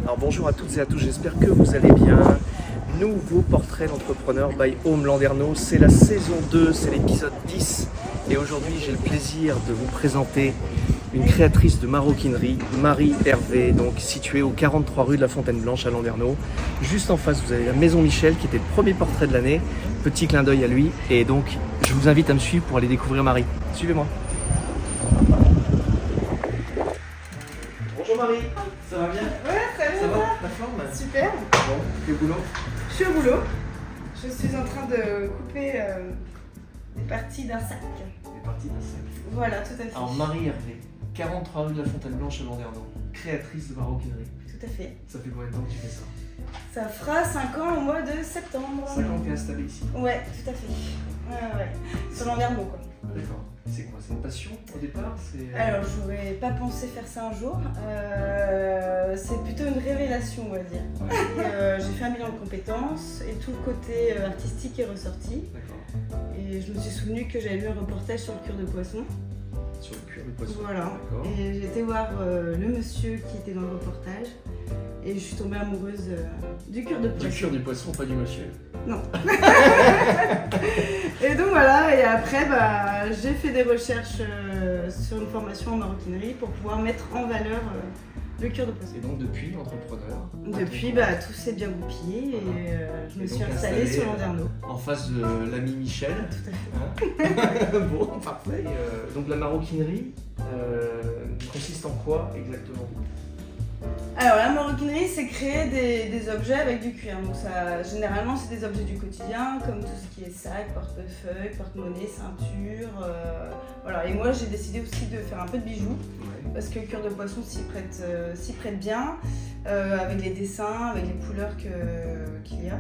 Alors bonjour à toutes et à tous, j'espère que vous allez bien. Nouveau portrait d'entrepreneur by Home Landerneau, c'est la saison 2, c'est l'épisode 10. Et aujourd'hui j'ai le plaisir de vous présenter une créatrice de maroquinerie, Marie Hervé, donc située au 43 rue de la Fontaine Blanche à Landerneau. Juste en face vous avez la Maison Michel qui était le premier portrait de l'année, petit clin d'œil à lui. Et donc je vous invite à me suivre pour aller découvrir Marie. Suivez-moi. Bonjour Marie, ça va bien? Ouais, très bien. Ça va? La forme? Super. Bon, t'es au boulot? Je suis au boulot. Je suis en train de couper des parties d'un sac. Des parties d'un sac. Voilà, tout à fait. Alors Marie Hervé, 43 rue de la Fontaine Blanche à Landerneau, créatrice de maroquinerie. Tout à fait. Ça fait combien de temps que tu fais ça? Ça fera 5 ans au mois de septembre. 5 ans que t'es installée ici. Ouais, tout à fait. Ouais. Sur Landerneau, quoi. D'accord. C'est quoi? C'est une passion au départ? Alors, j'aurais pas pensé faire ça un jour. C'est plutôt une révélation, on va dire. Ouais. J'ai fait un bilan de compétences et tout le côté artistique est ressorti. D'accord. Et je me suis souvenu que j'avais lu un reportage sur le cuir de poisson. Sur le cuir de poisson. Voilà. D'accord. Et j'ai été voir le monsieur qui était dans le reportage et je suis tombée amoureuse du cuir de poisson. Du cuir du poisson, pas du monsieur. Non. Et donc voilà, et après j'ai fait des recherches sur une formation en maroquinerie pour pouvoir mettre en valeur le cuir de poisson. Et donc depuis, entrepreneur. Depuis, tout s'est bien goupillé et je me Et suis donc installée sur Landerneau. En face de l'ami Michel. Tout à fait. Bon, parfait. Donc la maroquinerie consiste en quoi exactement? Alors la maroquinerie, c'est créer des objets avec du cuir. Donc ça, généralement, c'est des objets du quotidien, comme tout ce qui est sac, portefeuille, porte-monnaie, ceinture. Voilà. Et moi, j'ai décidé aussi de faire un peu de bijoux, parce que le cuir de poisson s'y prête bien, avec les dessins, avec les couleurs qu'il y a.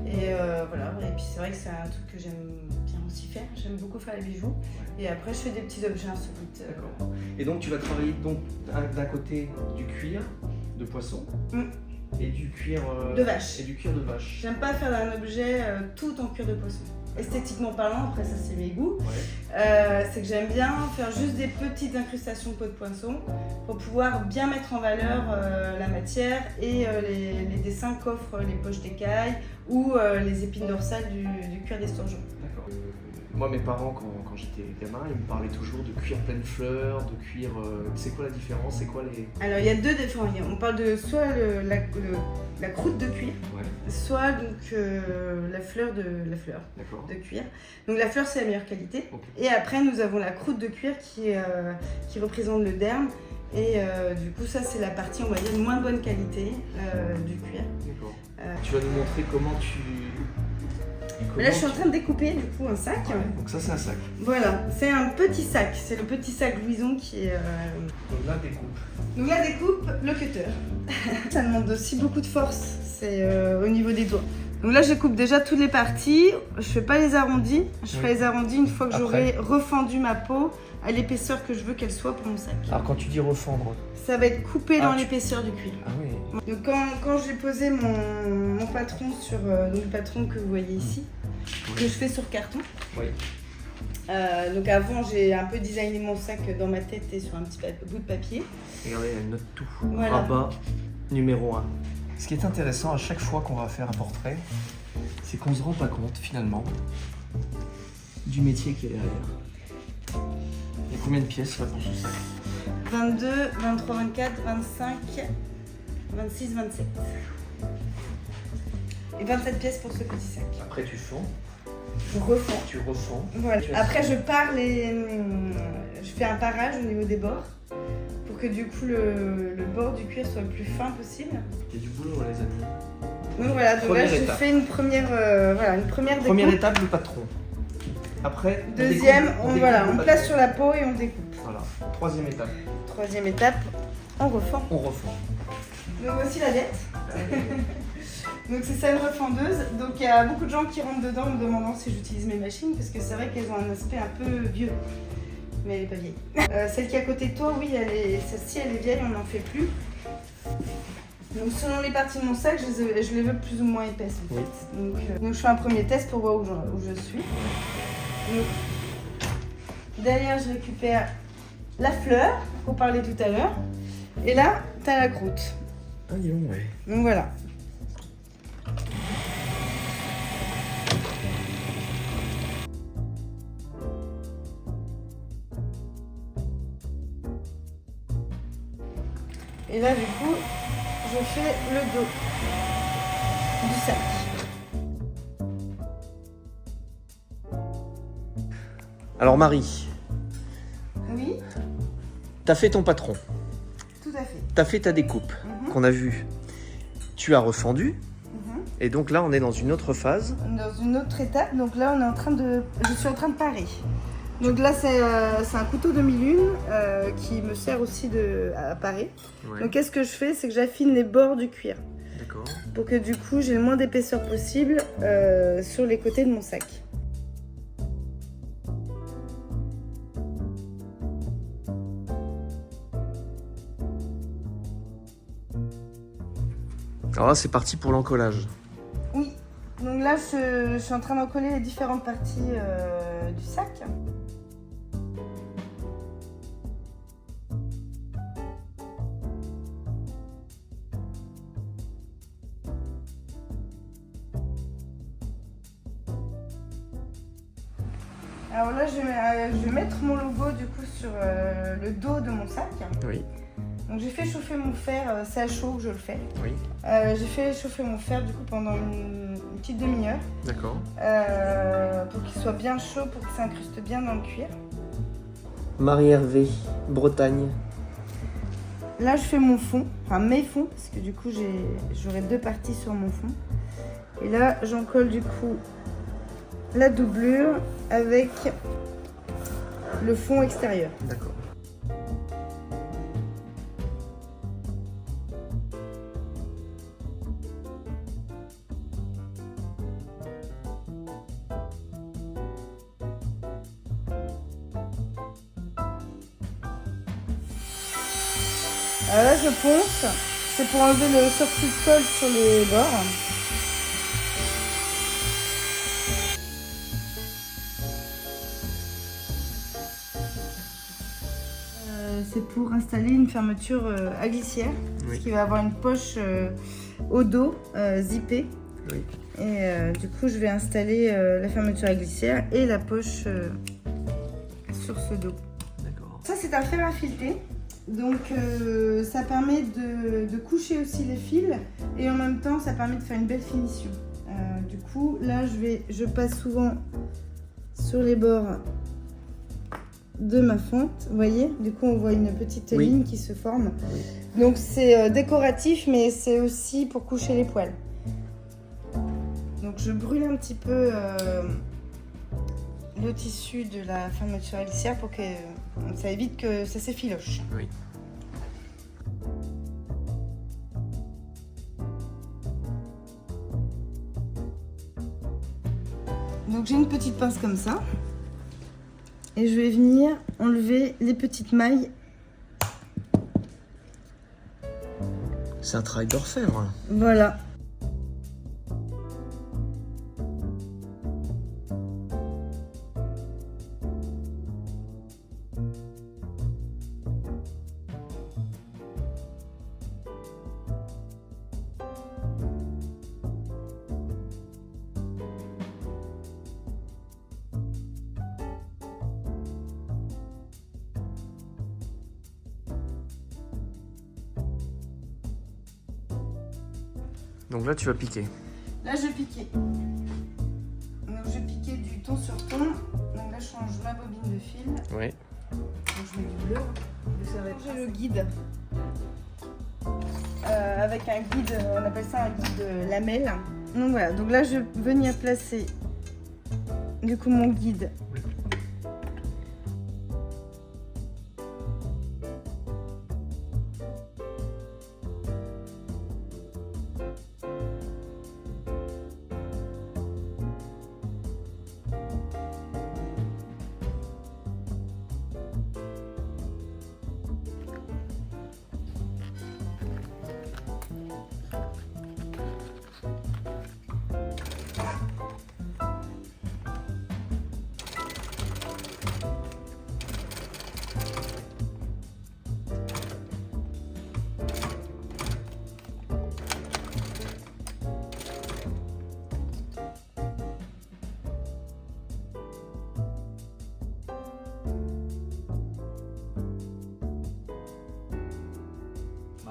Et voilà. Et puis c'est vrai que c'est un truc que j'aime bien aussi faire. J'aime beaucoup faire les bijoux. Et après, je fais des petits objets insolites. D'accord. Et donc tu vas travailler donc d'un côté du cuir de poisson et du cuir de vache. Et du cuir de vache. J'aime pas faire un objet tout en cuir de poisson. Esthétiquement parlant, après ça c'est mes goûts, c'est que j'aime bien faire juste des petites incrustations de peau de poisson pour pouvoir bien mettre en valeur la matière et les dessins qu'offrent les poches d'écaille ou les épines dorsales du cuir d'esturgeon. D'accord. Moi, mes parents, quand j'étais gamin, ils me parlaient toujours de cuir pleine fleur, de cuir. C'est quoi la différence? C'est quoi les. Alors, il y a deux différences. On parle de soit la croûte de cuir, soit donc la fleur de cuir. Donc, la fleur, c'est la meilleure qualité. Okay. Et après, nous avons la croûte de cuir qui représente le derme. Et du coup, ça, c'est la partie, on va dire, de moins bonne qualité du cuir. D'accord. Tu vas nous montrer comment tu. Là, je suis en train de découper du coup un sac. Ouais, donc ça, c'est un sac. Voilà, c'est un petit sac. C'est le petit sac Louison qui est. Donc là, découpe. Donc là, découpe le cutter. Ça demande aussi beaucoup de force. C'est au niveau des doigts. Donc là, je coupe déjà toutes les parties. Je fais pas les arrondis. Je ferai les arrondis une fois que j'aurai refendu ma peau à l'épaisseur que je veux qu'elle soit pour mon sac. Alors quand tu dis refendre, ça va être coupé dans l'épaisseur du cuir. Ah oui. Donc quand j'ai posé mon patron sur le patron que vous voyez ici, que je fais sur carton. Oui. Donc avant j'ai un peu designé mon sac dans ma tête et sur un petit bout de papier. Regardez, elle note tout. Voilà. Rabat numéro 1. Ce qui est intéressant à chaque fois qu'on va faire un portrait, c'est qu'on se rend pas compte finalement du métier qui est derrière. Il y a combien de pièces là pour ce sac? 22, 23, 24, 25, 26, 27. Et 27 pièces pour ce petit sac. Après tu fends. Je refends. Tu refends. Voilà. Après je fais un parage au niveau des bords pour que du coup le bord du cuir soit le plus fin possible. Il y a du boulot les amis. Donc voilà, donc là je fais une première découpe. Première étape, le patron. Après, deuxième, on place sur la peau et on découpe. Voilà. Troisième étape. Troisième étape, on refend. On refend. Donc voici la dette. Donc c'est ça une refendeuse. Donc il y a beaucoup de gens qui rentrent dedans me demandant si j'utilise mes machines parce que c'est vrai qu'elles ont un aspect un peu vieux. Mais elle n'est pas vieille. Celle qui est à côté de toi, oui, celle-ci elle est vieille, on n'en fait plus. Donc selon les parties de mon sac, je les veux plus ou moins épaisses en fait. Donc je fais un premier test pour voir où je suis. Donc, derrière je récupère la fleur qu'on parlait tout à l'heure. Et là, tu as la croûte. Ah, dis donc, ouais. Donc voilà. Et là, du coup, je fais le dos du sac. Alors Marie, Oui, t'as fait ton patron, tout à fait. t'as fait ta découpe qu'on a vue, tu as refendu, et donc là on est dans une autre phase. Dans une autre étape, donc là, je suis en train de parer. Donc là, c'est un couteau demi-lune qui me sert aussi à parer. Ouais. Donc qu'est-ce que je fais? C'est que j'affine les bords du cuir D'accord. pour que du coup, j'ai le moins d'épaisseur possible sur les côtés de mon sac. Alors là c'est parti pour l'encollage. Oui, donc là, je suis en train d'encoller les différentes parties du sac. Alors là, je vais mettre mon logo du coup sur le dos de mon sac. Oui. Donc j'ai fait chauffer mon fer, c'est à chaud que je le fais. Oui. J'ai fait chauffer mon fer du coup pendant une petite demi-heure D'accord. pour qu'il soit bien chaud, pour que ça incruste bien dans le cuir. Marie Hervé, Bretagne. Là je fais mon fond, enfin mes fonds, parce que du coup j'aurai deux parties sur mon fond. Et là j'encolle du coup la doublure avec le fond extérieur. D'accord. Alors là je ponce, c'est pour enlever le surplus de colle sur les bords. C'est pour installer une fermeture à glissière, Oui. qui va avoir une poche au dos zippée. Oui. Et du coup je vais installer la fermeture à glissière et la poche sur ce dos. D'accord. Ça c'est un fer à fileter, donc ça permet de coucher aussi les fils et en même temps ça permet de faire une belle finition. Du coup là je passe souvent sur les bords de ma fente, vous voyez, du coup on voit une petite Oui. ligne qui se forme. Oui. Donc c'est décoratif mais c'est aussi pour coucher les poils. Donc je brûle un petit peu le tissu de la fermeture à glissière pour que ça évite que ça s'effiloche. Oui. Donc j'ai une petite pince comme ça et je vais venir enlever les petites mailles. C'est un travail d'orfèvre. Voilà. Donc là tu vas piquer. Là je piquais. Donc je piquais du ton sur ton. Donc là je change ma bobine de fil. Oui. Donc je mets du bleu. J'ai le guide. Avec un guide, on appelle ça un guide lamelle. Donc voilà, donc là je vais venir placer du coup mon guide.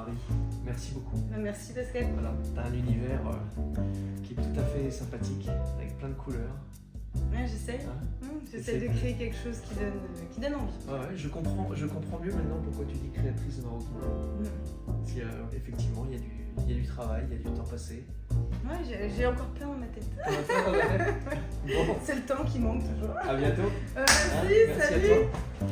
Marie. Merci beaucoup. Merci Pascal. Voilà, tu as un univers qui est tout à fait sympathique, avec plein de couleurs. Ouais, j'essaie. Hein J'essaie de créer quelque chose qui donne envie. Ouais, je comprends mieux maintenant pourquoi tu dis créatrice de maroquinerie. Parce qu'effectivement, il y a du travail, il y a du temps passé. Ouais, j'ai encore plein dans ma tête. Bon, C'est le temps qui manque toujours. à bientôt. Merci, Merci salut. à toi.